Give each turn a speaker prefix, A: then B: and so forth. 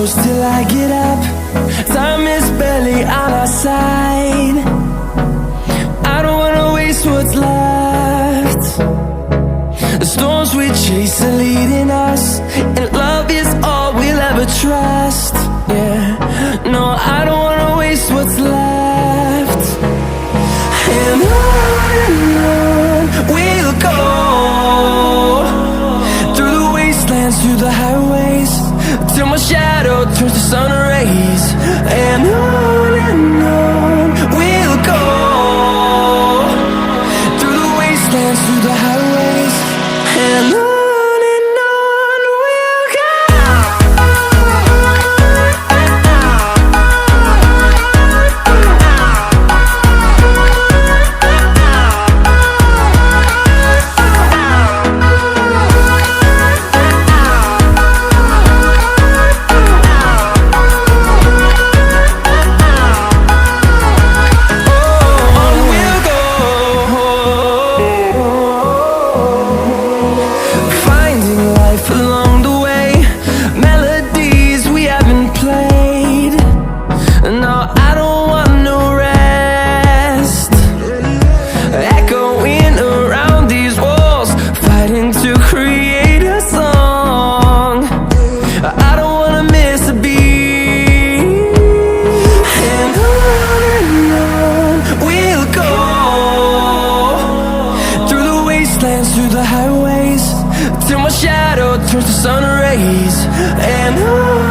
A: close till I get up. Time is barely on our side. I don't wanna waste what's left. The storms we chase are leading us, and love is all we'll ever trust. Yeah, no, I don't wanna waste what's left. And on we'll go, through the wastelands, through the highways, till my shadow turns to sun rays. And on we'll go, through the wastelands, through the highways, and on we'll go. Through the highways, till my shadow turns to sun rays. And on